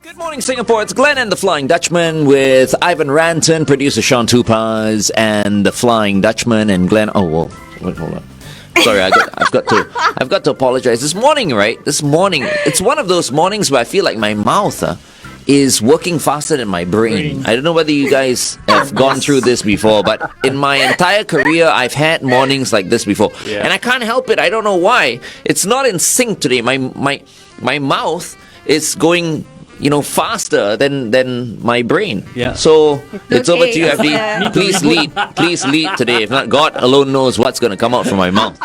Good morning, Singapore. It's Glenn and the Flying Dutchman with Ivan Ranton, producer Sean Tupaz, and the Flying Dutchman and Glenn. Oh, whoa. Wait, hold on. Sorry, I've got to apologize. This morning, it's one of those mornings where I feel like my mouth is working faster than my brain. I don't know whether you guys have gone through this before, but in my entire career, I've had mornings like this before, and I can't help it. I don't know why. It's not in sync today. My mouth is going faster than my brain. Yeah. So it's over to you, FD. Please lead today. If not, God alone knows what's going to come out from my mouth.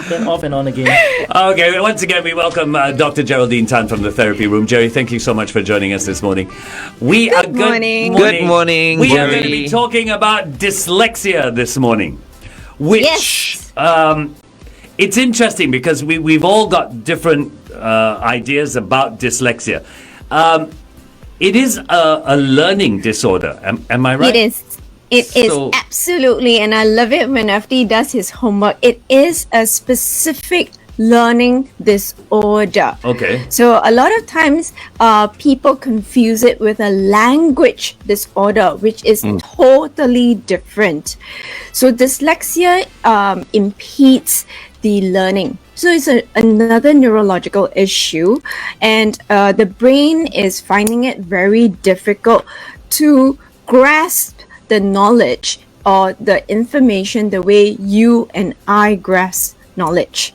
Then off and on again. Okay, once again, we welcome Dr. Geraldine Tan from the Therapy Room. Jerry, thank you so much for joining us this morning. Good morning. We are going to be talking about dyslexia this morning, which it's interesting because we've all got different ideas about dyslexia. It is a learning disorder. Am I right? It is. It is absolutely, and I love it when FD does his homework. It is a specific learning disorder. Okay. So a lot of times, people confuse it with a language disorder, which is totally different. So dyslexia impedes the learning. So it's another neurological issue, and the brain is finding it very difficult to grasp the knowledge or the information the way you and I grasp knowledge.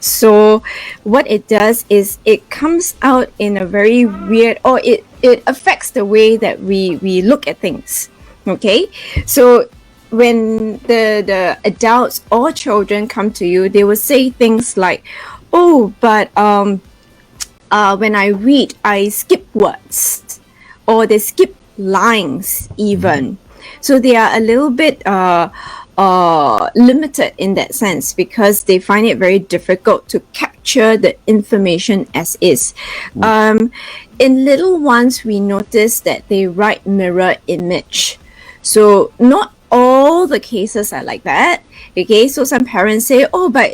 So what it does is it comes out in a very weird, or it affects the way that we look at things. Okay, so when the adults or children come to you, they will say things like, "Oh, but when I read, I skip words," or they skip lines even. So they are a little bit limited in that sense because they find it very difficult to capture the information as is. In little ones, we notice that they write mirror image. So not all the cases are like that. Okay, so some parents say, "Oh, but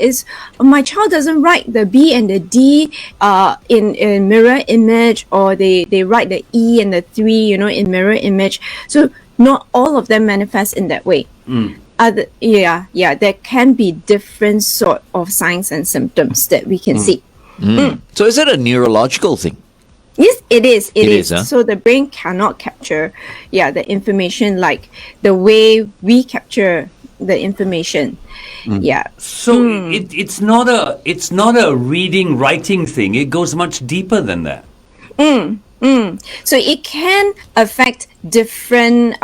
my child doesn't write the B and the D in mirror image, or they write the E and the 3, in mirror image." So not all of them manifest in that way. There can be different sort of signs and symptoms that we can see. So is it a neurological thing? Yes, it is. It is. Huh? So the brain cannot capture, the information like the way we capture the information. Yeah. So it's not a reading writing thing. It goes much deeper than that. So it can affect different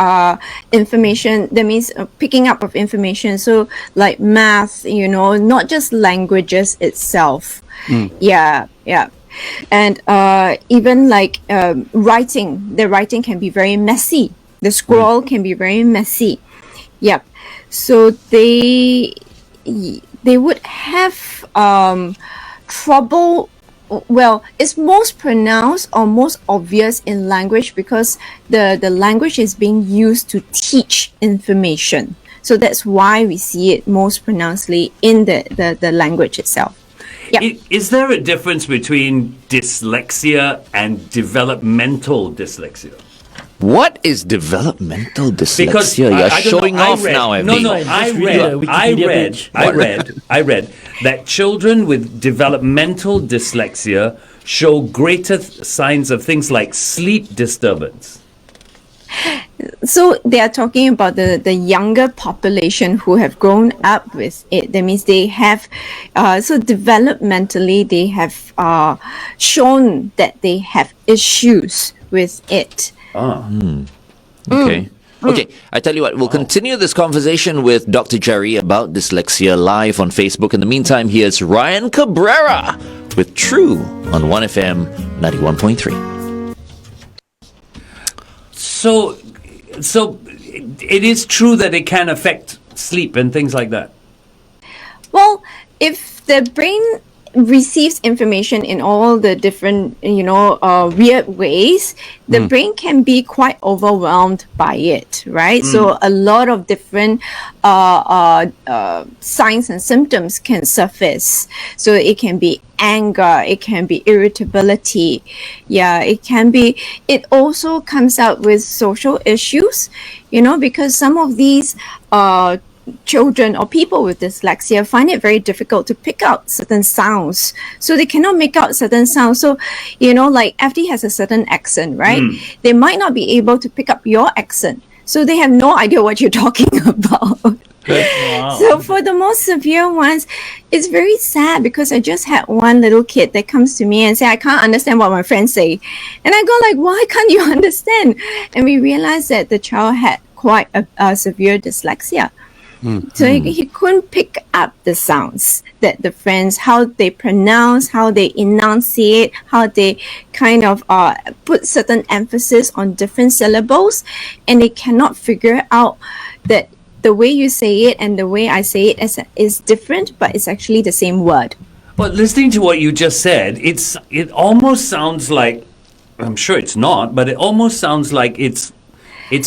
information. That means picking up of information. So like math, not just languages itself. Yeah. And even like writing, the writing can be very messy. The scroll can be very messy. Yep. So they would have trouble. Well, it's most pronounced or most obvious in language because the language is being used to teach information. So that's why we see it most pronouncedly in the language itself. Yep. Is there a difference between dyslexia and developmental dyslexia? What is developmental dyslexia? Because You're showing off now, FD. I read that children with developmental dyslexia show greater signs of things like sleep disturbance. So they are talking about the younger population who have grown up with it. That means they have, so developmentally they have shown that they have issues with it. Okay. Okay, I tell you what, we'll continue this conversation with Dr. Jerry about dyslexia live on Facebook. In the meantime, here's Ryan Cabrera with True on 1FM 91.3. So it is true that it can affect sleep and things like that. Well, if the brain receives information in all the different, weird ways, the brain can be quite overwhelmed by it, right? So a lot of different signs and symptoms can surface. So it can be anger, it can be irritability. Yeah, it also comes out with social issues, because some of these children or people with dyslexia find it very difficult to pick out certain sounds. So they cannot make out certain sounds. So, like FD has a certain accent, right? They might not be able to pick up your accent. So they have no idea what you're talking about. Wow. So for the most severe ones, it's very sad because I just had one little kid that comes to me and say, I can't understand what my friends say. And I go like, why can't you understand? And we realized that the child had quite a severe dyslexia. So he couldn't pick up the sounds that the friends, how they pronounce, how they enunciate, how they kind of put certain emphasis on different syllables, and they cannot figure out that the way you say it and the way I say it is different, but it's actually the same word. But listening to what you just said, it almost sounds like, I'm sure it's not, but it almost sounds like it's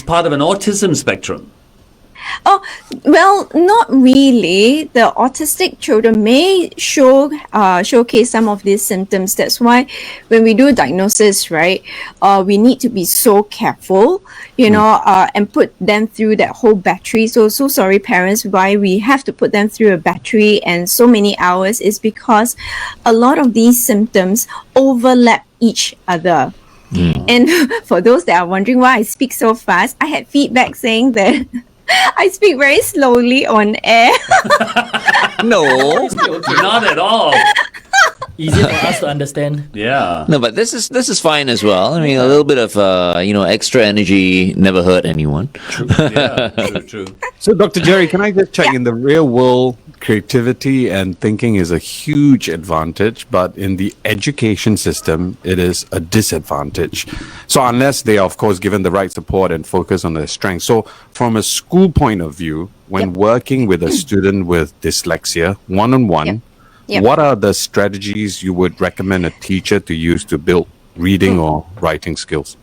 part of an autism spectrum. Oh, well, not really. The autistic children may showcase some of these symptoms. That's why when we do a diagnosis, right, we need to be so careful, and put them through that whole battery. So sorry, parents, why we have to put them through a battery and so many hours is because a lot of these symptoms overlap each other. And for those that are wondering why I speak so fast, I had feedback saying that I speak very slowly on air. No. Not at all. Easy for us to understand. Yeah. No, but this is fine as well. I mean, a little bit of extra energy never hurt anyone. Yeah, true. So, Dr. Jerry, can I just check, in the real world, creativity and thinking is a huge advantage, but in the education system, it is a disadvantage. So unless they are, of course, given the right support and focus on their strengths. So from a school point of view, when working with a student with dyslexia, one-on-one, what are the strategies you would recommend a teacher to use to build reading or writing skills?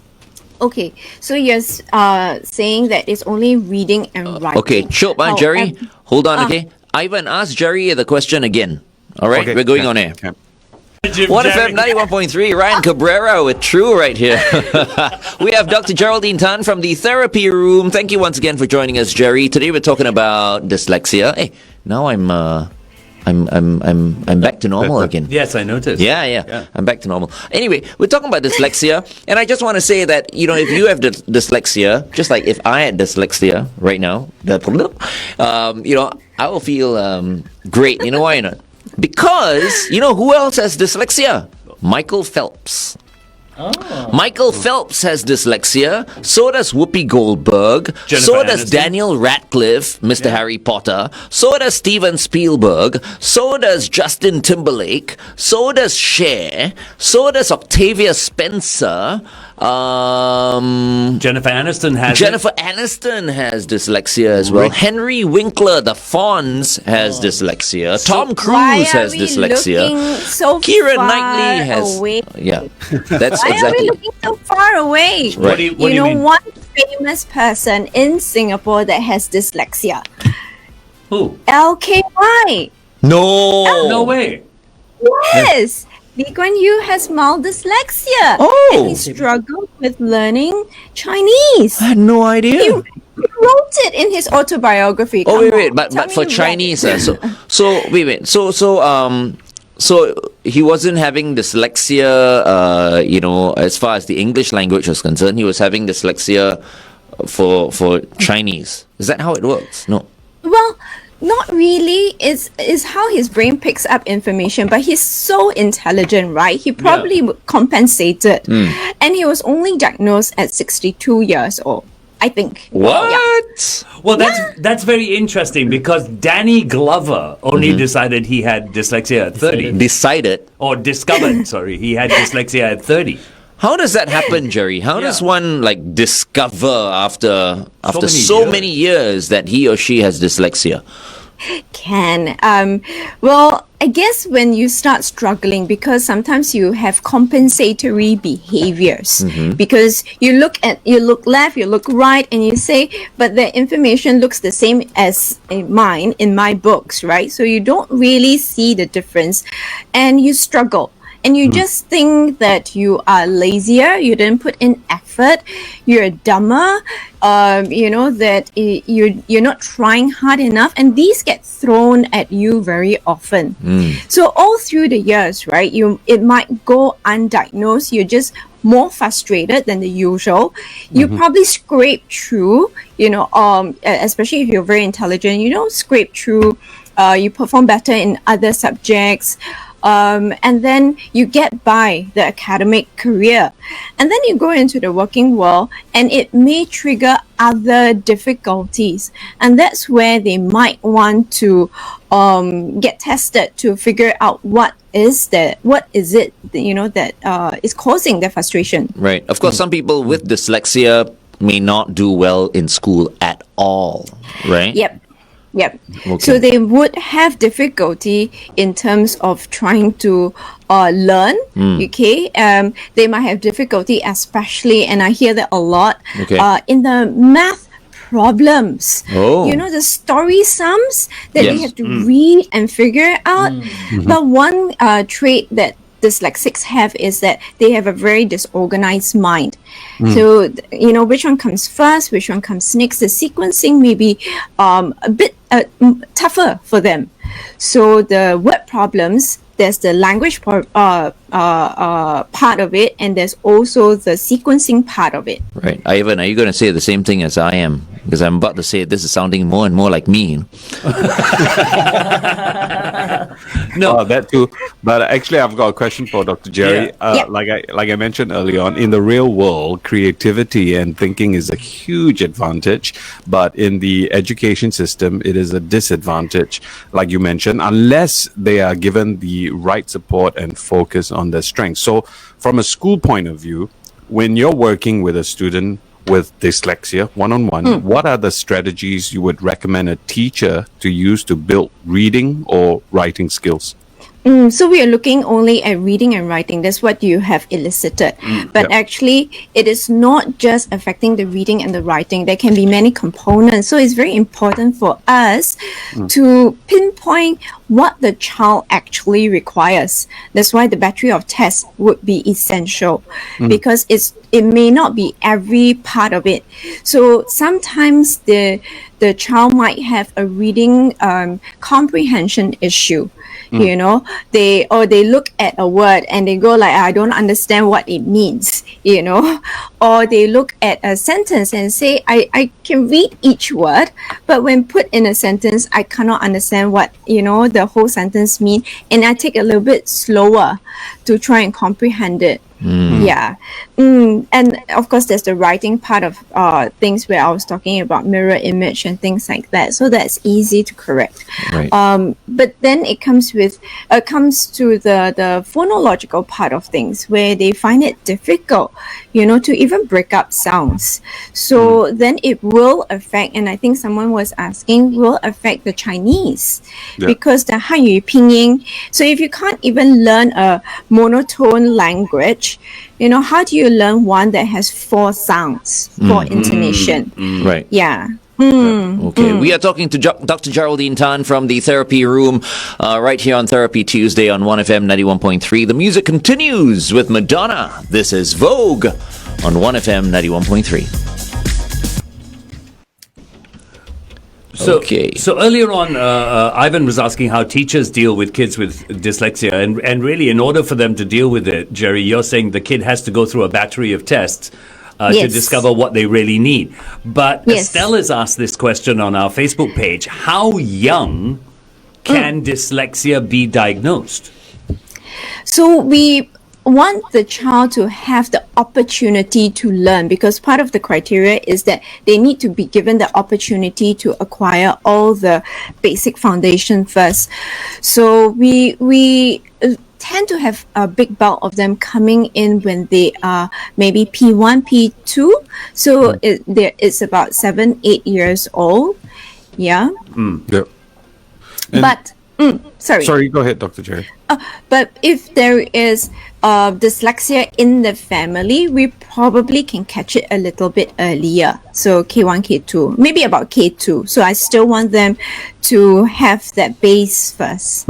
Okay, so you're saying that it's only reading and writing. Okay, sure, Jerry. Hold on, okay? Ivan, ask Jerry the question again. All right, Okay, we're going okay, on air. okay. What FM 91.3, Ryan Cabrera with True right here. We have Dr. Geraldine Tan from the therapy room. Thank you once again for joining us, Jerry. Today we're talking about dyslexia. Hey, now I'm back to normal again. Yes, I noticed. Yeah. I'm back to normal. Anyway, we're talking about dyslexia, and I just want to say that, if you have dyslexia, just like if I had dyslexia right now, I will feel great. You know why not? Because, who else has dyslexia? Michael Phelps. Oh. Michael Phelps has dyslexia. So does Whoopi Goldberg. Jennifer So does Aniston. Daniel Radcliffe, Mr. Harry Potter. So does Steven Spielberg. So does Justin Timberlake. So does Cher. So does Octavia Spencer. Jennifer Aniston has Jennifer Aniston has dyslexia as well. Henry Winkler, the Fonz, has dyslexia. Tom Why Cruise are has we dyslexia. looking so Keira far Knightley has. away? Yeah, that's Why are exactly. we looking so far away? Right. What do you mean? One famous person in Singapore that has dyslexia. Who? LKY. No. No way. Yes. Lee Kuan Yew has mild dyslexia. Oh. And he struggled with learning Chinese. I had no He idea. wrote it in his autobiography. Oh Come wait, on, but tell for me Chinese, what- so wait, so he wasn't having dyslexia, as far as the English language was concerned. He was having dyslexia for Chinese. Is that how it works? No. Well, not really. Is how his brain picks up information, but he's so intelligent, right? He probably compensated, and he was only diagnosed at 62 years old, I think. What? Well, that's very interesting because Danny Glover only decided he had dyslexia at 30. Decided. Or discovered, sorry, he had dyslexia at 30. How does that happen, Jerry? How does one discover after many so years. many years that he or she has dyslexia? Can. Well, I guess when you start struggling, because sometimes you have compensatory behaviors, because you look left, you look right, and you say, but the information looks the same as mine in my books, right? So you don't really see the difference, and you struggle. And you just think that you are lazier, you didn't put in effort, you're dumber, that you're not trying hard enough. And these get thrown at you very often. So all through the years, right, it might go undiagnosed. You're just more frustrated than the usual. You probably scrape through, especially if you're very intelligent, scrape through, you perform better in other subjects. And then you get by the academic career, and then you go into the working world, and it may trigger other difficulties, and that's where they might want to get tested to figure out what is it that is causing their frustration. Right. Of course, some people with dyslexia may not do well in school at all, right? Yep. Okay. So they would have difficulty in terms of trying to learn. Okay. They might have difficulty, especially, and I hear that a lot, in the math problems. Oh. The story sums that they Yes. have to read and figure out. But one trait that dyslexics have is that they have a very disorganized mind. So, which one comes first, which one comes next, the sequencing may be a bit tougher for them. So the word problems, there's the language part of it, and there's also the sequencing part of it. Right. Ivan, are you going to say the same thing as I am? Because I'm about to say this is sounding more and more like me. No. That too. But actually, I've got a question for Dr. Jerry. Yeah. Like I mentioned early on, in the real world, creativity and thinking is a huge advantage. But in the education system, it is a disadvantage, like you mentioned, unless they are given the right support and focus on their strengths. So, from a school point of view, when you're working with a student with dyslexia one-on-one, what are the strategies you would recommend a teacher to use to build reading or writing skills? So we are looking only at reading and writing. That's what you have elicited. But actually, it is not just affecting the reading and the writing. There can be many components. So it's very important for us to pinpoint what the child actually requires. That's why the battery of tests would be essential, because it may not be every part of it. So sometimes the child might have a reading comprehension issue. They look at a word and they go like, I don't understand what it means, or they look at a sentence and say, I can read each word, but when put in a sentence, I cannot understand what, the whole sentence mean, and I take a little bit slower to try and comprehend it. And of course, there's the writing part of things where I was talking about mirror image and things like that. So that's easy to correct. Right. But then it comes to the phonological part of things, where they find it difficult, to even break up sounds. So then it will affect, and I think someone was asking, will affect the Chinese, because the Hanyu pinyin. So if you can't even learn a monotone language, how do you learn one that has 4 sounds, 4 intonation? Right. Yeah. Okay, we are talking to Dr. Geraldine Tan from the Therapy Room right here on Therapy Tuesday on 1FM 91.3. The music continues with Madonna. This is Vogue on 1FM 91.3. So earlier on, Ivan was asking how teachers deal with kids with dyslexia, and really, in order for them to deal with it, Jerry, you're saying the kid has to go through a battery of tests to discover what they really need. But Estelle has asked this question on our Facebook page: how young can dyslexia be diagnosed? So we want the child to have the opportunity to learn, because part of the criteria is that they need to be given the opportunity to acquire all the basic foundation first. So we tend to have a big bulk of them coming in when they are maybe P1, P2. So it's about 7-8 years old. Yeah. Yep. But sorry. Sorry, go ahead, Dr. Jerry. But if there is dyslexia in the family, we probably can catch it a little bit earlier. So K1, K2, maybe about K2. So I still want them to have that base first.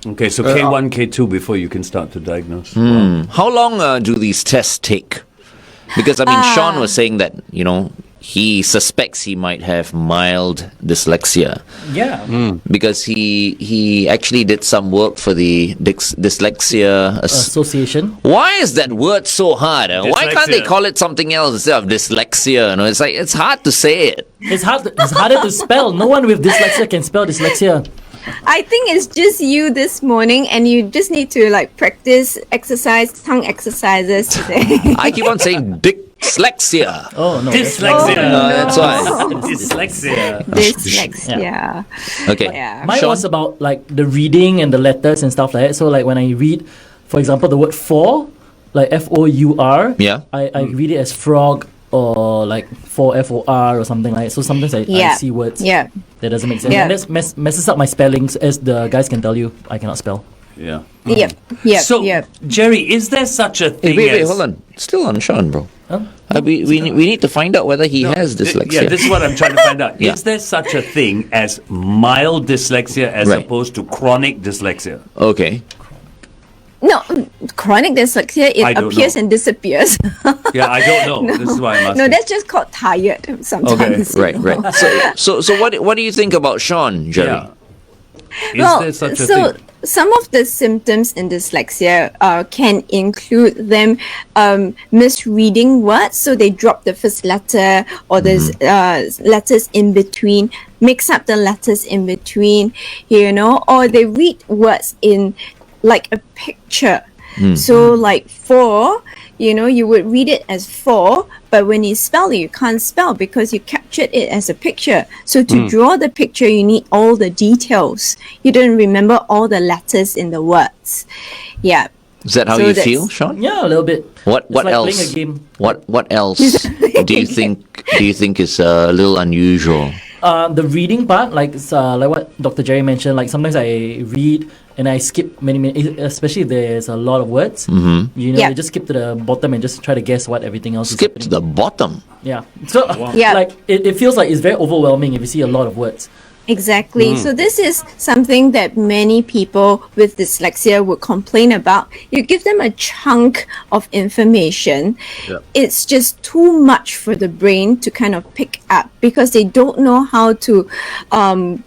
Okay, so K1, K2 before you can start to diagnose. How long do these tests take? Because I mean, Sean was saying that he suspects he might have mild dyslexia Yeah. because he actually did some work for the dyslexia. Association. Why is that word so hard? Why can't they Dyslexia. call it something else instead of dyslexia? It's like it's hard to say it. It's harder to spell. No one with dyslexia can spell dyslexia. I think it's just you this morning, and you just need to practice tongue exercises today. I keep on saying dyslexia. Oh no. Dyslexia. That's why. Dyslexia. Dyslexia. Okay. Yeah. Mine Sean? was about the reading and the letters and stuff like that. So when I read, for example, the word for, like FOUR, Yeah. I read it as frog or for FOR or something like that. So sometimes I see words Yeah. that doesn't make sense. Yeah. And that messes up my spellings, as the guys can tell you. I cannot spell. Yeah. Yep. Yep. So, Yep. Jerry, is there such a Hey, thing wait, as... hold on. Still on Sean, bro. Huh? We need to find out whether he has dyslexia. Yeah, this is what I'm trying to find out. Yeah. Is there such a thing as mild dyslexia as Right. opposed to chronic dyslexia? Okay. No, chronic dyslexia, I it don't appears know. and disappears. Yeah, I don't know. This is why I'm asking. No, that's just called tired sometimes. you Right, know. right. So what do you think about Sean, Jerry? Yeah. Is there such a thing? Some of the symptoms in dyslexia can include them misreading words, so they drop the first letter or there's letters in between, mix up the letters in between, or they read words in like a picture. So like for, you would read it as for, but when you spell it, you can't spell because you captured it as a picture. So to draw the picture, you need all the details. You don't remember all the letters in the words. Yeah. Is that how So you that's- feel, Sean? Yeah, a little bit. What It's like else? playing a game. What else do you think is a little unusual? The reading part, like what Dr. Jerry mentioned, like sometimes I read and I skip many, especially if there's a lot of words. Mm-hmm. Yeah. You just skip to the bottom and just try to guess what everything else Skip is to happening. the bottom. Yeah. So, Yeah. like, it feels like it's very overwhelming if you see a lot of words. Exactly. So this is something that many people with dyslexia would complain about. You give them a chunk of information. Yeah. It's just too much for the brain to kind of pick up because they don't know how to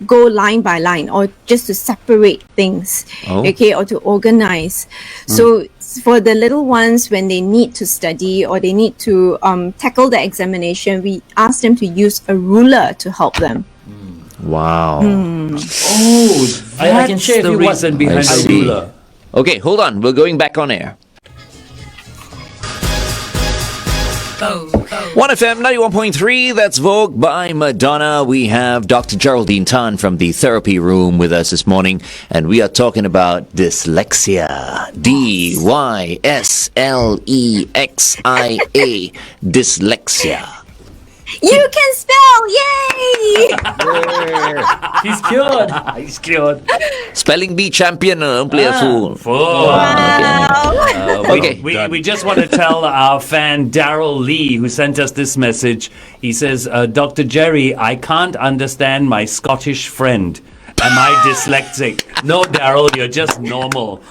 go line by line or just to separate things, Oh. okay, or to organize. So for the little ones, when they need to study or they need to tackle the examination, we ask them to use a ruler to help them. Wow. Oh, I can that's share with the you what reason I behind the see. ruler. Okay, hold on. We're going back on air. 1FM 91.3, that's Vogue by Madonna. We have Dr. Geraldine Tan from the therapy room with us this morning, and we are talking about dyslexia. Dyslexia. Dyslexia. You can spell! Yay! He's cured. He's cured. Spelling bee champion, don't play a fool. Okay. We just want to tell our fan Daryl Lee, who sent us this message. He says, Dr. Jerry, I can't understand my Scottish friend. Am I dyslexic? No, Daryl, you're just normal.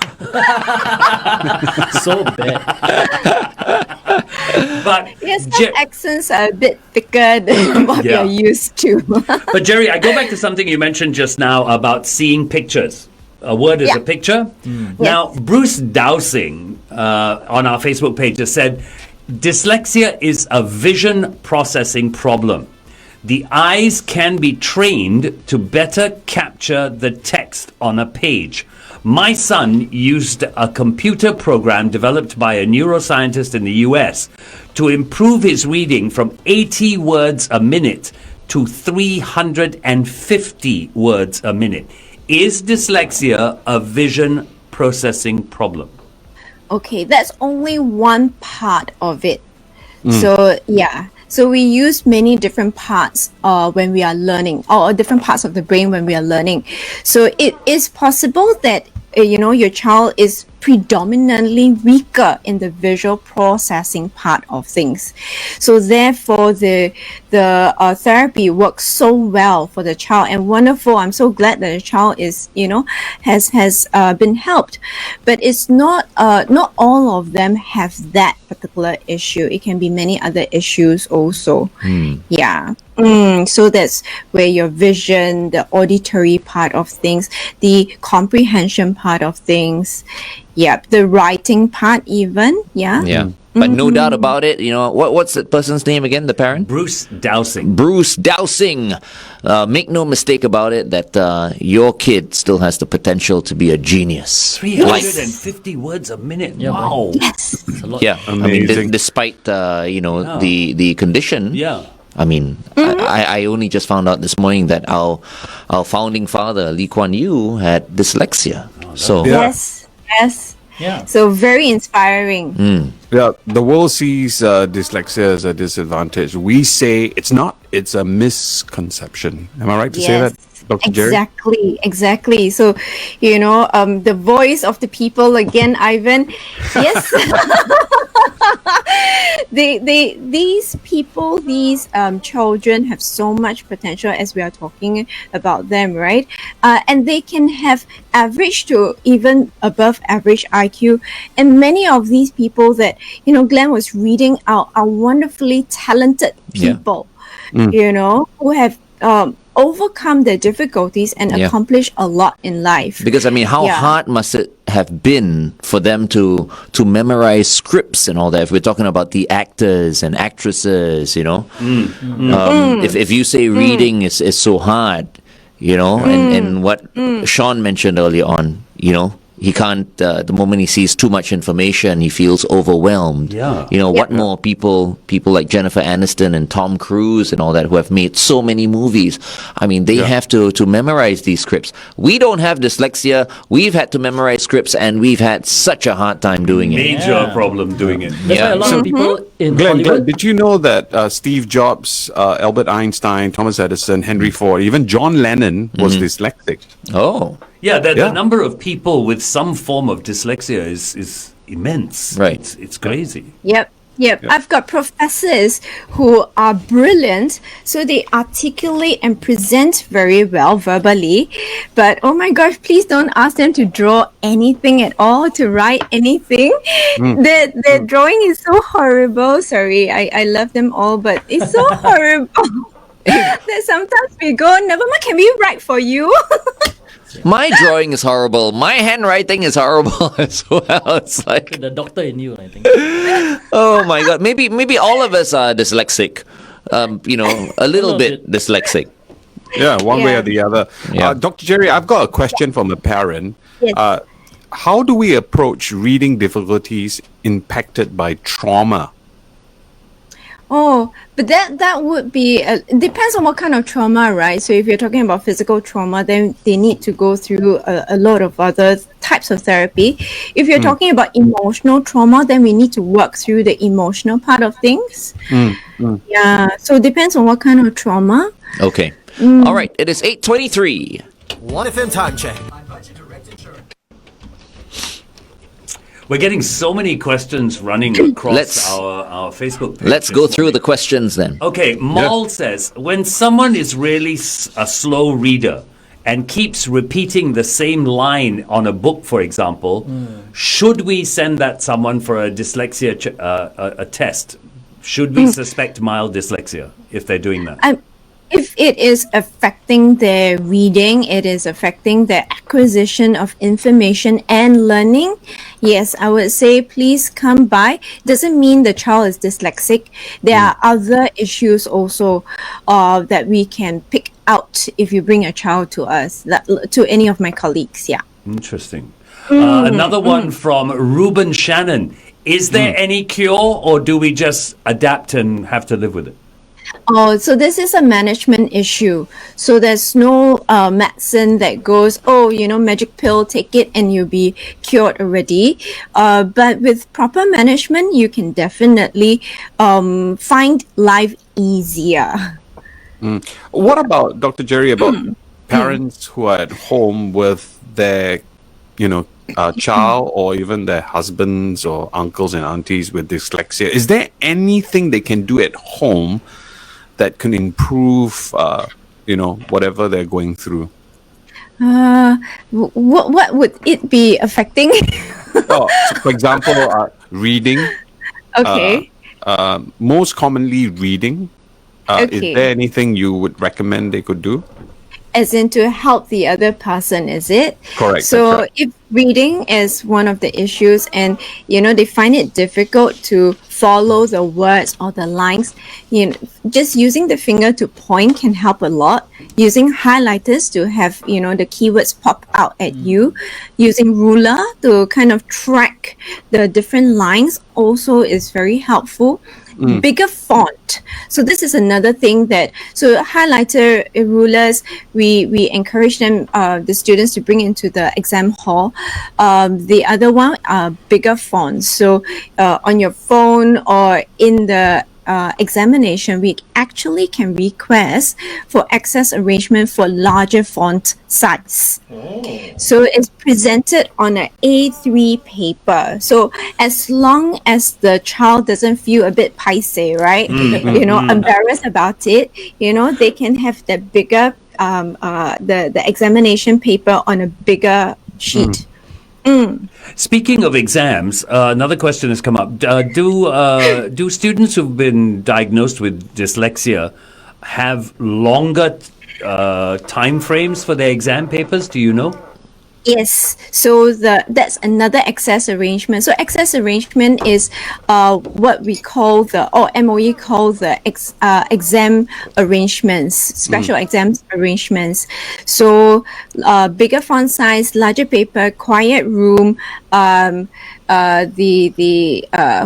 So bad. But Yes, some accents are a bit thicker than what Yeah. you're used to. But Jerry, I go back to something you mentioned just now about seeing pictures. A word is Yeah. a picture. Now, Bruce Dowsing on our Facebook page has said, dyslexia is a vision processing problem. The eyes can be trained to better capture the text on a page. My son used a computer program developed by a neuroscientist in the US to improve his reading from 80 words a minute to 350 words a minute. Is dyslexia a vision processing problem? Okay, that's only one part of it. So, yeah, So we use many different parts when we are learning, or different parts of the brain when we are learning. So it is possible that your child is predominantly weaker in the visual processing part of things. So therefore, the therapy works so well for the child, and wonderful. I'm so glad that the child is has been helped, but it's not all of them have that particular issue. It can be many other issues also. Yeah. So that's where your vision, the auditory part of things, the comprehension part of things, the writing part even, Yeah. But no doubt about it, what's that person's name again, the parent? Bruce Dowsing. Bruce Dowsing. Make no mistake about it that your kid still has the potential to be a genius. 350 words a minute. Yeah, Wow. yes. It's a lot. Yeah. I mean, Amazing. despite, the condition. Yeah. I mean, I only just found out this morning that our founding father, Lee Kuan Yew, had dyslexia. So, Yeah. Yes. Yeah. So very inspiring. Yeah, the world sees dyslexia as a disadvantage. We say it's not, it's a misconception. Am I right to say that, Dr. Jerry? Exactly. So, the voice of the people again, Ivan. Yes. These people, these children have so much potential, as we are talking about them, right? And they can have average to even above average IQ. And many of these people that, Glenn was reading out are wonderfully talented people, who have overcome their difficulties and accomplish a lot in life. because I mean, how hard must it have been for them to memorize scripts and all that? If we're talking about the actors and actresses, if you say reading is so hard, and what Sean mentioned earlier on, he can't, the moment he sees too much information, he feels overwhelmed. Yeah. What more people like Jennifer Aniston and Tom Cruise and all that, who have made so many movies. I mean, they have to memorize these scripts. We don't have dyslexia. We've had to memorize scripts, and we've had such a hard time doing it. Major problem doing it. That's why a lot of people in Glenn, Hollywood. did you know that Steve Jobs, Albert Einstein, Thomas Edison, Henry Ford, even John Lennon was dyslexic? Oh, Yeah, the Yeah. number of people with some form of dyslexia is immense. Right. It's crazy. Yep. I've got professors who are brilliant, so they articulate and present very well verbally. But oh my gosh, please don't ask them to draw anything at all, to write anything. Their drawing is so horrible. Sorry, I love them all, but it's so horrible that sometimes we go, never mind, can we write for you? my drawing is horrible. My handwriting is horrible as well. It's like, The doctor in you, I think. oh my God. Maybe all of us are dyslexic. A little bit dyslexic. Yeah, one way or the other. Yeah. Dr. Jerry, I've got a question from a parent. Yes. How do we approach reading difficulties impacted by trauma? Oh, but that would be depends on what kind of trauma, right? So if you're talking about physical trauma, then they need to go through a lot of other types of therapy. If you're talking about emotional trauma, then we need to work through the emotional part of things. Yeah, so it depends on what kind of trauma. Okay. All right. It is 8:23. 1FM time check. We're getting so many questions running across Let's- our Facebook page. Let's go through the questions then. Okay, Maul says, when someone is really a slow reader and keeps repeating the same line on a book, for example, should we send that someone for a dyslexia a test? Should we suspect mild dyslexia if they're doing that? If it is affecting their reading, it is affecting their acquisition of information and learning, yes, I would say please come by. Doesn't mean the child is dyslexic. There are other issues also that we can pick out if you bring a child to us, to any of my colleagues. Yeah. Interesting. Another one from Ruben Shannon. Is there any cure, or do we just adapt and have to live with it? Oh, so this is a management issue. So there's no medicine that goes, oh, magic pill, take it and you'll be cured already. But with proper management, you can definitely find life easier. What about, Dr. Jerry, about parents who are at home with their, child or even their husbands or uncles and aunties with dyslexia? Is there anything they can do at home that can improve, whatever they're going through? What would it be affecting? So for example, reading. Okay. Most commonly reading. Okay. Is there anything you would recommend they could do? As in to help the other person, is it? Correct, So that's right. if reading is one of the issues and they find it difficult to follow the words or the lines, just using the finger to point can help a lot. Using highlighters to have the keywords pop out at you, using ruler to kind of track the different lines also is very helpful. Bigger font. So this is another thing so highlighter rulers, we encourage them, the students, to bring into the exam hall. The other one are bigger fonts. So on your phone or in the examination, we actually can request for access arrangement for larger font size. So it's presented on an A3 paper. So as long as the child doesn't feel a bit paiseh, right? Embarrassed about it, they can have the bigger, the examination paper on a bigger sheet. Speaking of exams, another question has come up. Do students who've been diagnosed with dyslexia have longer time frames for their exam papers? Do you know? Yes, so that's another access arrangement. So access arrangement is what we call MOE call the exam arrangements, special exams arrangements. So bigger font size, larger paper, quiet room, the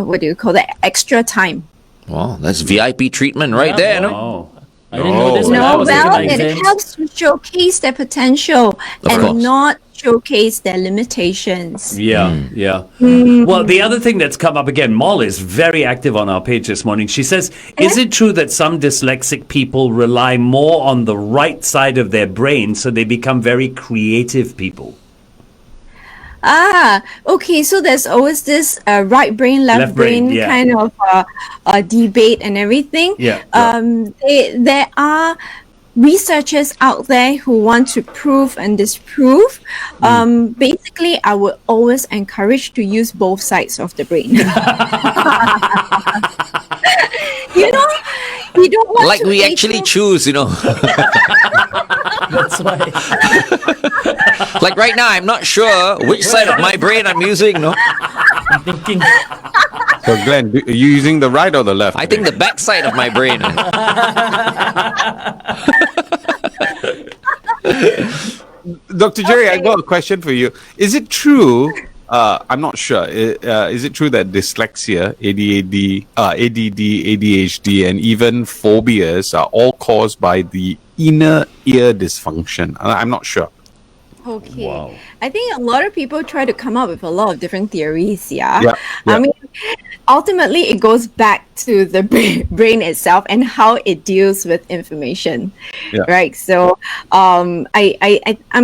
what do you call that? Extra time. Wow, that's VIP treatment right there, no? Oh. I didn't know this when I No, was taking well, my it exams. helps to showcase their potential and course. not showcase their limitations. Yeah. Well, the other thing that's come up again, Moll is very active on our page this morning. She says, is it true that some dyslexic people rely more on the right side of their brain so they become very creative people? Okay, so there's always this right brain, left brain, yeah. kind of debate and everything. Yeah. There are researchers out there who want to prove and disprove. Basically, I would always encourage to use both sides of the brain. You don't want Like to we make actually it- choose, That's why. Like right now, I'm not sure which side of my brain I'm using, no? I'm thinking. So Glenn, are you using the right or the left? I think the back side of my brain. Dr. Jerry, I Okay. got a question for you. Is it true? I'm not sure. Is it true that dyslexia, ADD, ADHD, and even phobias are all caused by the inner ear dysfunction? I'm not sure. Okay. Wow. I think a lot of people try to come up with a lot of different theories, yeah? Yeah, yeah. I mean, ultimately, it goes back to the brain itself and how it deals with information, Yeah. right? So I'm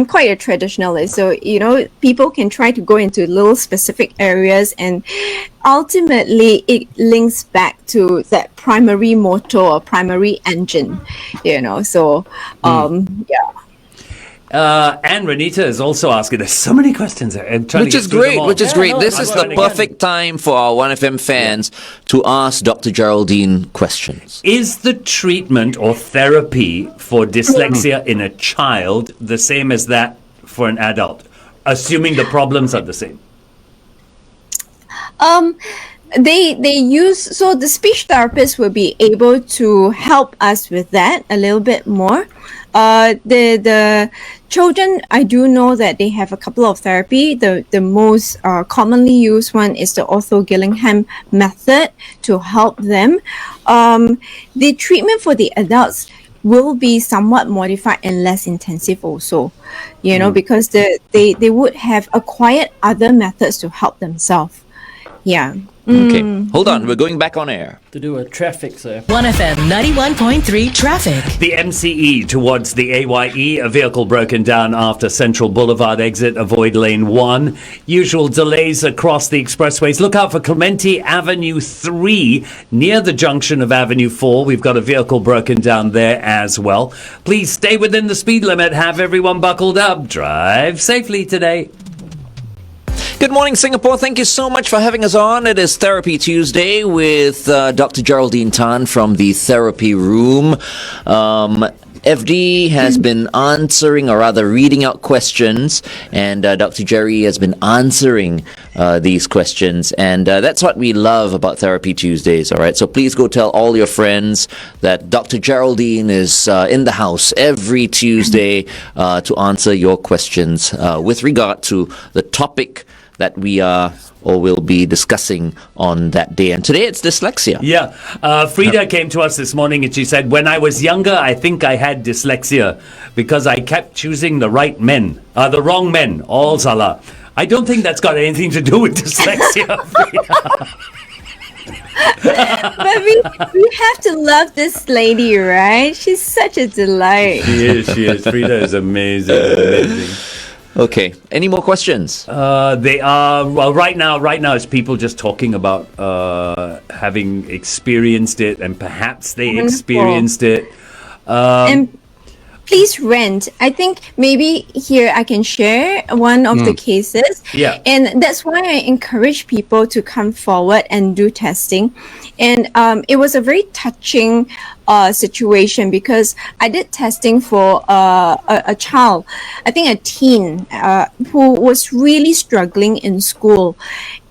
quite a traditionalist. So, people can try to go into little specific areas and ultimately it links back to that primary motor or primary engine, So, yeah. And Renita is also asking, there's so many questions there. I'm trying to Which get is through them great, all. which is Yeah, great. no, This I'm is the trying again. perfect time for our 1FM fans to ask Dr. Geraldine questions. Is the treatment or therapy for dyslexia in a child the same as that for an adult? Assuming the problems are the same. They use, so the speech therapist will be able to help us with that a little bit more. The children, I do know that they have a couple of therapy. The most commonly used one is the Ortho Gillingham method to help them. The treatment for the adults will be somewhat modified and less intensive also, because they would have acquired other methods to help themselves. Yeah. Okay, hold on. We're going back on air. To do a traffic, sir. 1FM 91.3 traffic. The MCE towards the AYE, a vehicle broken down after Central Boulevard exit, avoid lane 1. Usual delays across the expressways. Look out for Clementi Avenue 3 near the junction of Avenue 4. We've got a vehicle broken down there as well. Please stay within the speed limit. Have everyone buckled up. Drive safely today. Good morning, Singapore. Thank you so much for having us on. It is Therapy Tuesday with Dr. Geraldine Tan from the Therapy Room. FD has been answering, or rather reading out questions, and Dr. Jerry has been answering these questions, and that's what we love about Therapy Tuesdays, all right? So please go tell all your friends that Dr. Geraldine is in the house every Tuesday to answer your questions with regard to the topic that we are or will be discussing on that day. And today it's dyslexia. Yeah. Frida came to us this morning and she said, when I was younger, I think I had dyslexia because I kept choosing the wrong men, all salah. I don't think that's got anything to do with dyslexia, Frida. But we have to love this lady, right? She's such a delight. She is. Frida is amazing. Okay. Any more questions? They are, well, right now it's people just talking about having experienced it, and perhaps they Wonderful. experienced it. And please rent. I think maybe here I can share one of the cases. Yeah. And that's why I encourage people to come forward and do testing. And it was a very touching situation because I did testing for a child, I think a teen, who was really struggling in school.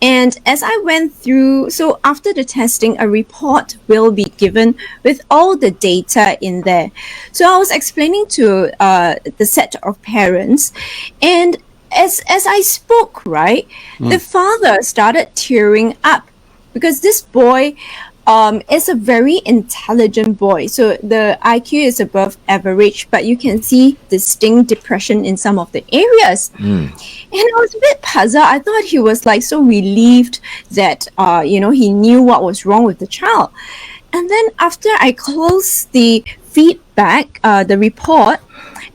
And as I went through, so after the testing, a report will be given with all the data in there. So I was explaining to the set of parents, and as I spoke, right, the father started tearing up because this boy is a very intelligent boy. So the IQ is above average, but you can see distinct depression in some of the areas. And I was a bit puzzled. I thought he was like so relieved that, he knew what was wrong with the child. And then after I closed the feedback, the report,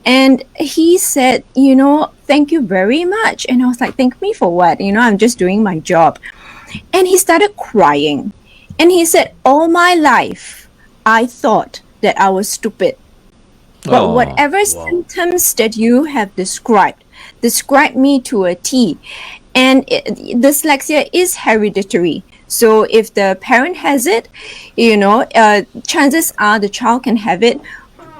and he said, thank you very much. And I was like, thank me for what? I'm just doing my job. And he started crying. And he said, all my life, I thought that I was stupid. But whatever symptoms that you have described me to a T. And dyslexia is hereditary. So if the parent has it, chances are the child can have it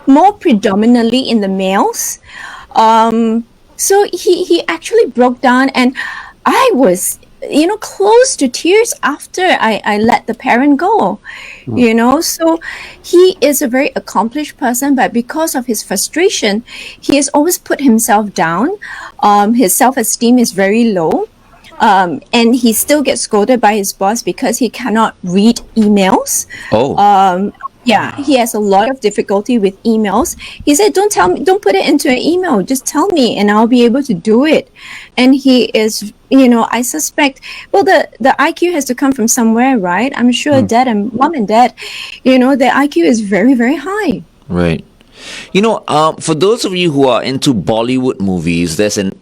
more predominantly in the males. So he actually broke down, and I was close to tears after I let the parent go, so he is a very accomplished person, but because of his frustration, he has always put himself down. His self-esteem is very low, and he still gets scolded by his boss because he cannot read emails. Yeah, he has a lot of difficulty with emails. He said, don't put it into an email. Just tell me and I'll be able to do it. And he is, I suspect, well, the IQ has to come from somewhere, right? I'm sure mom and dad, the IQ is very, very high. Right. For those of you who are into Bollywood movies, there's an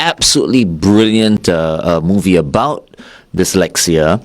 absolutely brilliant movie about dyslexia.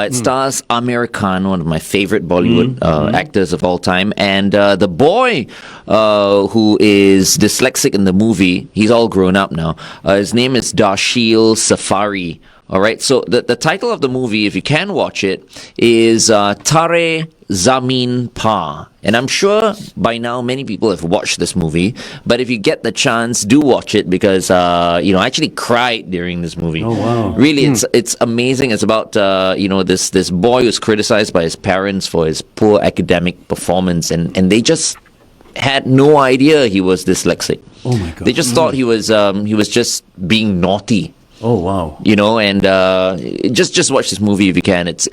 It stars Amir Khan, one of my favorite Bollywood actors of all time, and the boy who is dyslexic in the movie, he's all grown up now. His name is Darshil Safari. All right, so the title of the movie, if you can watch it, is Tare Zameen Par. And I'm sure by now many people have watched this movie, but if you get the chance, do watch it because, I actually cried during this movie. Oh, wow. Really, it's amazing. It's about, this boy who's criticized by his parents for his poor academic performance, and they just had no idea he was dyslexic. Oh my God. They just thought he was just being naughty. Oh wow. You know, and just watch this movie if you can. It's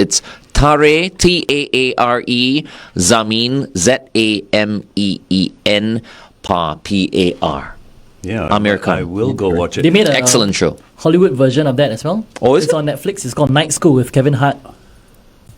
Tare, Taare, Zameen, Zameen, Par. Yeah. American. I will go watch it. They made an Excellent show. Hollywood version of that as well. Oh, is it's it? on Netflix. It's called Night School with Kevin Hart.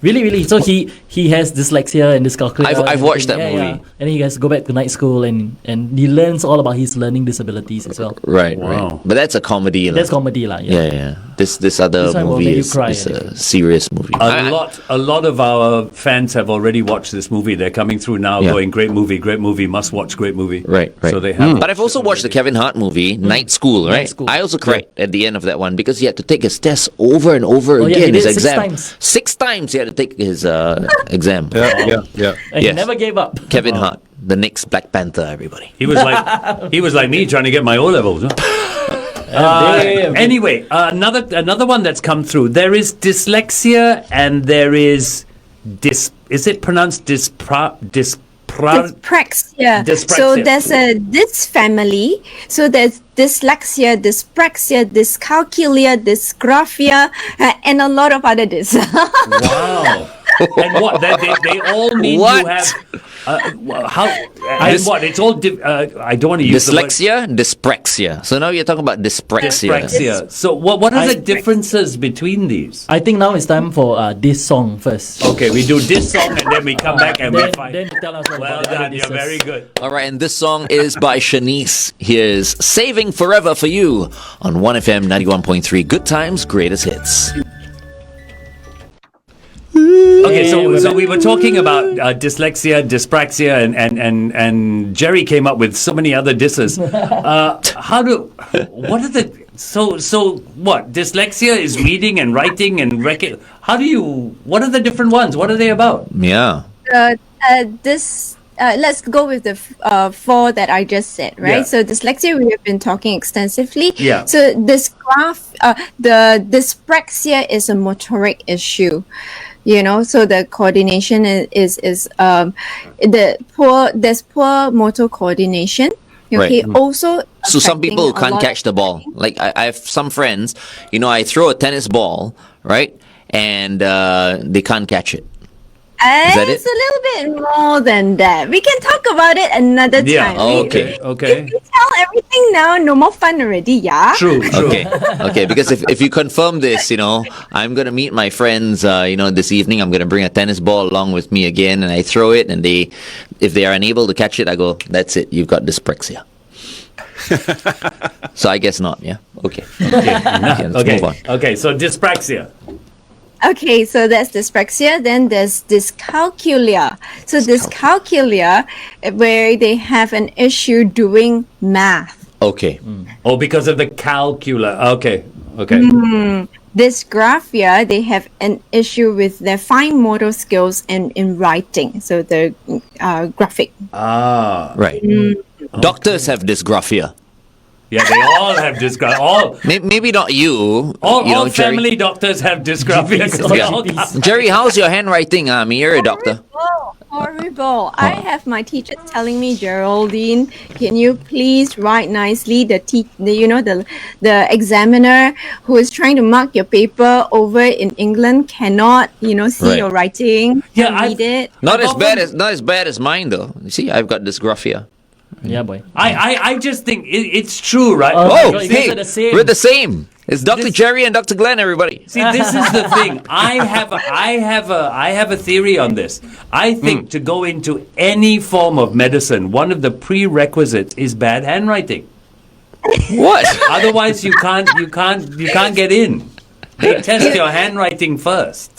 Really. So he has dyslexia and dyscalculia. I've and watched everything. that movie. And he has to go back to night school and he learns all about his learning disabilities as well. Right, Wow. right. But that's a comedy. That's comedy lah. Yeah. This other This one will movie make you is, cry, is I a think. serious movie. A lot of our fans have already watched this movie. They're coming through now, Yeah. going, great movie, must watch, great movie. Right. So they have. But I've also watched the Kevin Hart movie, Night School, right? School. I also cried at the end of that one because he had to take his test over and over Oh, yeah, again. he His did 6 exam. times. 6 times he had to take his exam. Yeah. And Yes. he never gave up. Kevin Hart, the next Black Panther, everybody. He was like me trying to get my O levels. Huh? Anyway, another one that's come through. There is dyslexia and there is is it pronounced Dyspraxia. Dyspraxia. So there's a dys family. So there's dyslexia, dyspraxia, dyscalculia, dysgraphia, and a lot of other dys. Wow. And what? They all mean What? you have how? And what? It's all. I don't want to use Dyslexia, dyspraxia. So now you're talking about the word dyspraxia. dyspraxia. So what are the differences between these? I think now it's time for this song first. Okay, we do this song and then we come back and we Then find. you tell us what Well about the done. other You're disses. very good. All right, and this song is by Shanice. Here's Saving Forever for You on 1FM 91.3. Good times, greatest hits. Okay, so we were talking about dyslexia, dyspraxia, and Jerry came up with so many other disses. What are the so what? Dyslexia is reading and writing and what are the different ones? What are they about? Yeah. Let's go with the 4 that I just said, right? Yeah. So dyslexia, we have been talking extensively. Yeah. So the dyspraxia is a motoric issue. You know, so the coordination is there's poor motor coordination. Okay, Right. also. So some people affecting a can't lot catch the ball. Like I have some friends, I throw a tennis ball, right? And they can't catch it. that It's it? a little bit more than that. We can talk about it another Yeah. time. Oh, We- okay. Okay. If you tell everything now, no more fun already, yeah? True. Okay, because if you confirm this, I'm gonna meet my friends, this evening. I'm gonna bring a tennis ball along with me again, and I throw it, and if they are unable to catch it, I go, that's it, you've got dyspraxia. So I guess not, yeah? Okay. Let's move on. Okay. So dyspraxia. Okay, so that's dyspraxia. Then there's dyscalculia. So dyscalculia, where they have an issue doing math. Okay. Oh, because of the calcula. Okay. Dysgraphia, they have an issue with their fine motor skills and in writing. So the graphic. Right. Doctors have dysgraphia. Yeah, they all have dysgraphia. Maybe not you. All Jerry. family doctors have dysgraphia. 'cause they all GPs. Jerry, how's your handwriting? I mean, you're a doctor. Horrible. I have my teacher telling me, Geraldine, can you please write nicely? The examiner who is trying to mark your paper over in England cannot, see Right. your writing. Yeah, can't read it. Not I've not as bad as mine though. You see, I've got dysgraphia. Yeah, boy. I just think it's true, right? Oh, Oh, God, you guys hey, are the same. we're the same. It's Dr. This- Jerry and Dr. Glenn, everybody. See, this is the thing. I have a theory on this. I think to go into any form of medicine, one of the prerequisites is bad handwriting. What? Otherwise, you can't get in. They test your handwriting first.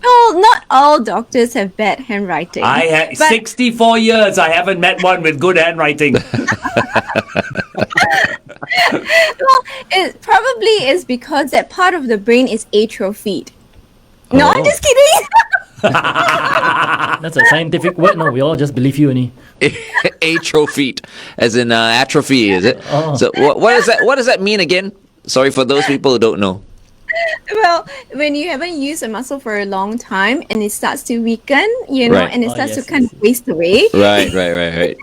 Well, not all doctors have bad handwriting. I have But- 64 years. I haven't met one with good handwriting. Well, it probably is because that part of the brain is atrophied. No, I'm just kidding. That's a scientific word. No, we all just believe you, Annie. Atrophied, as in atrophy, is it? Oh. So what does that mean again? Sorry for those people who don't know. Well, when you haven't used a muscle for a long time and it starts to weaken, Right. and it Oh, starts to yes, kind yes, of waste away. Right. Please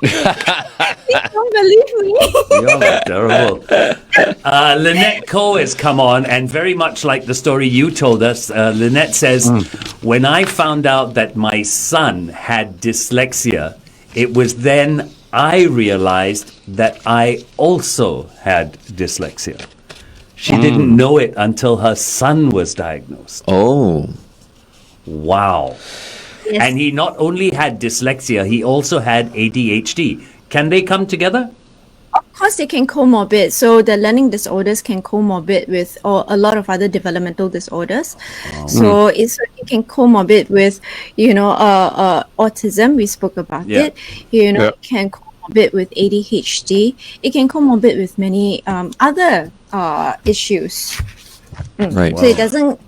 don't believe me. You're terrible. Lynette Coe has come on, and very much like the story you told us, Lynette says, when I found out that my son had dyslexia, it was then I realized that I also had dyslexia. She didn't know it until her son was diagnosed. Oh. Wow. Yes. And he not only had dyslexia, he also had ADHD. Can they come together? Of course, they can comorbid. So the learning disorders can comorbid with a lot of other developmental disorders. So it can comorbid with, autism. We spoke about Yeah. it. It can comorbid with ADHD. It can comorbid with many other issues. Right. So it doesn't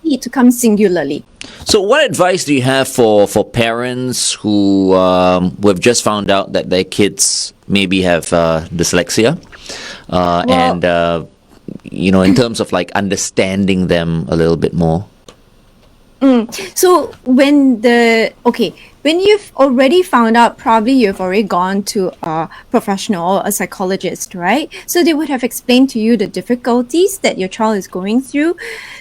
need to come singularly. So, what advice do you have for parents who have just found out that their kids maybe have dyslexia, and in terms of like understanding them a little bit more? So when you've already found out, probably you've already gone to a professional or a psychologist, right? So they would have explained to you the difficulties that your child is going through.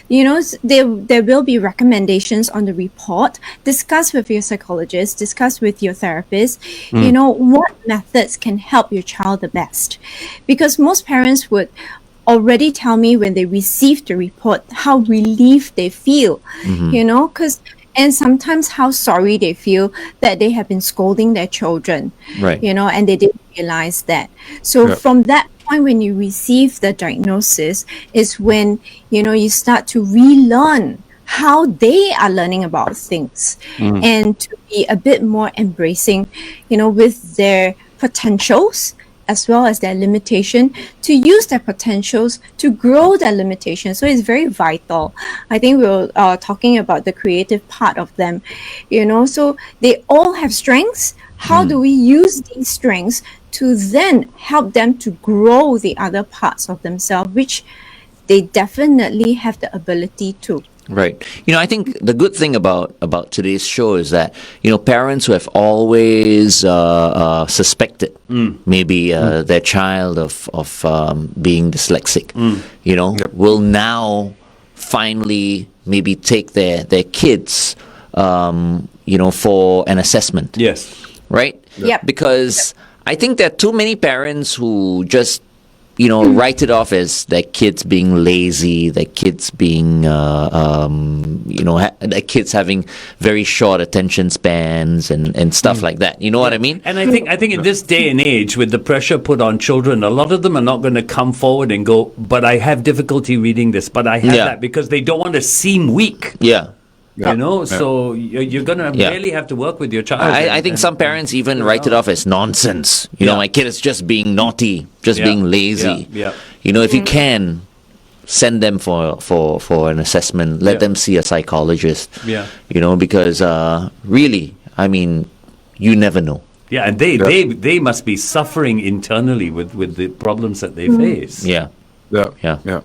There will be recommendations on the report. Discuss with your psychologist, discuss with your therapist, what methods can help your child the best. Because most parents would already tell me when they receive the report how relieved they feel, and sometimes how sorry they feel that they have been scolding their children, Right. and they didn't realize that. So from that point, when you receive the diagnosis, is when, you start to relearn how they are learning about things and to be a bit more embracing, with their potentials as well as their limitation, to use their potentials to grow their limitations. So it's very vital. I think we were talking about the creative part of them, so they all have strengths. How do we use these strengths to then help them to grow the other parts of themselves, which they definitely have the ability to. Right. I think the good thing about today's show is that, parents who have always suspected maybe their child of being dyslexic, will now finally maybe take their kids, for an assessment. Yes. Right? Yep. Because I think there are too many parents who just write it off as their kids being lazy, their kids being, their kids having very short attention spans and stuff like that. You know what I mean? And I think in this day and age, with the pressure put on children, a lot of them are not going to come forward and go, but I have difficulty reading this, but I have that, because they don't want to seem weak. Yeah. So you're going to really have to work with your child. I think some parents even write it off as nonsense. My kid is just being naughty, just being lazy. Yeah. If you can, send them for an assessment. Let them see a psychologist. Yeah. Because really, I mean, you never know. Yeah, and they must be suffering internally with the problems that they face. Yeah. Yeah.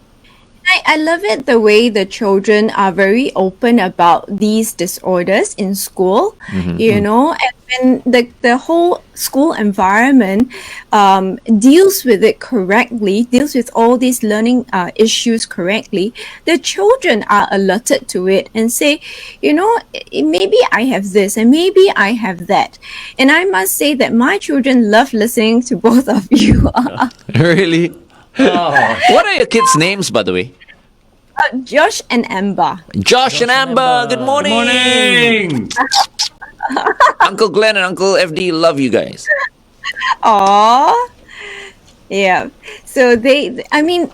I love it the way the children are very open about these disorders in school, and when the whole school environment deals with it correctly, deals with all these learning issues correctly, the children are alerted to it and say, maybe I have this and maybe I have that. And I must say that my children love listening to both of you. Really? What are your kids' names, by the way? Josh and Amber. Josh and Amber. Good morning. Good morning. Uncle Glenn and Uncle FD love you guys. Aww. Yeah. So when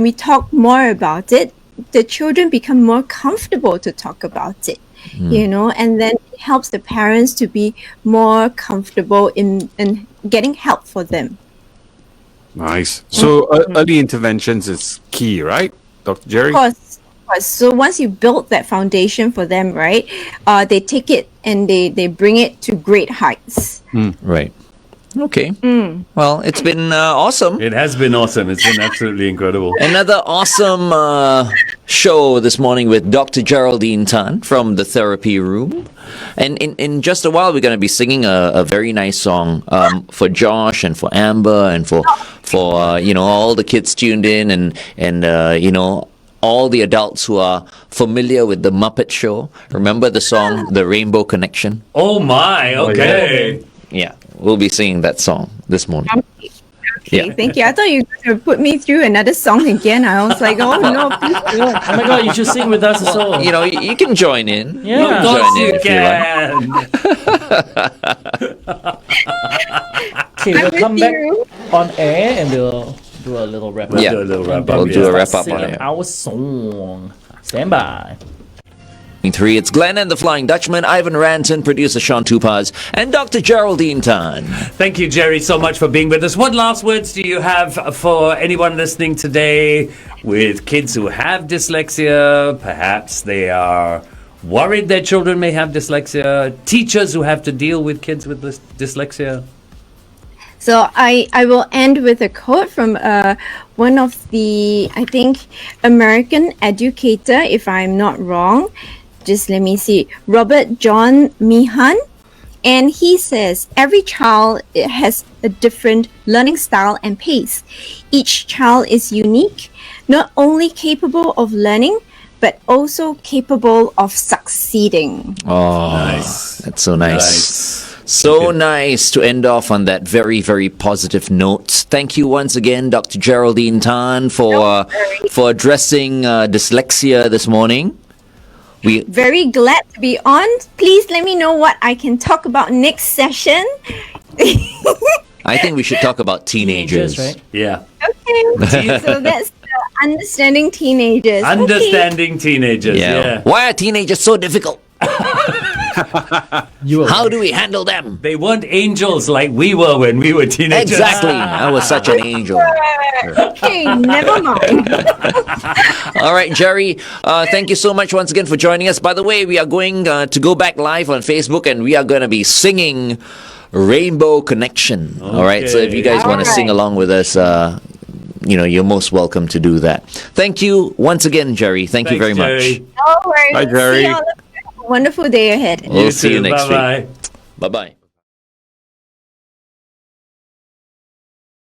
we talk more about it, the children become more comfortable to talk about it, and then it helps the parents to be more comfortable in getting help for them. Nice. So early interventions is key, right, Dr. Jerry? Of course. So once you build that foundation for them, right, they take it and they bring it to great heights. Right. Okay. Well, it's been awesome. It has been awesome. It's been absolutely incredible. Another awesome show this morning with Dr. Geraldine Tan from the Therapy Room. And in just a while, we're going to be singing a very nice song for Josh and for Amber and for all the kids tuned in and all the adults who are familiar with the Muppet Show. Remember the song, The Rainbow Connection? Oh my, okay. Yeah, we'll be singing that song this morning. Okay, thank you. I thought you were going to put me through another song again. I was like, oh no, please don't. Oh my God, you should sing with us as well. You can join in. Yeah. Of Join course in you if you like. can. Okay, we'll with come back you. on air and we'll do a little wrap up. Yeah. Do a little wrap And then up. We'll do a start wrap up on singing air. our song. Stand by. 3, it's Glenn and the Flying Dutchman, Ivan Ranton, producer Sean Tupaz, and Dr. Geraldine Tan. Thank you, Jerry, so much for being with us. What last words do you have for anyone listening today with kids who have dyslexia? Perhaps they are worried their children may have dyslexia. Teachers who have to deal with kids with dyslexia. So I will end with a quote from one of the, I think, American educator, if I'm not wrong. Just let me see. Robert John Meehan. And he says, every child has a different learning style and pace. Each child is unique, not only capable of learning, but also capable of succeeding. Oh, Nice. that's so nice. Nice. So nice to end off on that very, very positive note. Thank you once again, Dr. Geraldine Tan, for addressing dyslexia this morning. Very glad to be on. Please let me know what I can talk about next session. I think we should talk about teenagers. Right? Yeah. Okay. So that's understanding teenagers. Okay. Understanding teenagers. Yeah. Why are teenagers so difficult? How do we handle them? They weren't angels like we were when we were teenagers. Exactly. I was such an angel. Okay, never mind. All right, Jerry, thank you so much once again for joining us. By the way, we are going to go back live on Facebook and we are going to be singing Rainbow Connection. All right, so if you guys want to sing along with us, you're most welcome to do that. Thank you once again, Jerry. Thank you very Jerry. much. No worries. Bye, Jerry. See you all. Have a wonderful day ahead. We'll see you next Bye-bye. week. Bye-bye.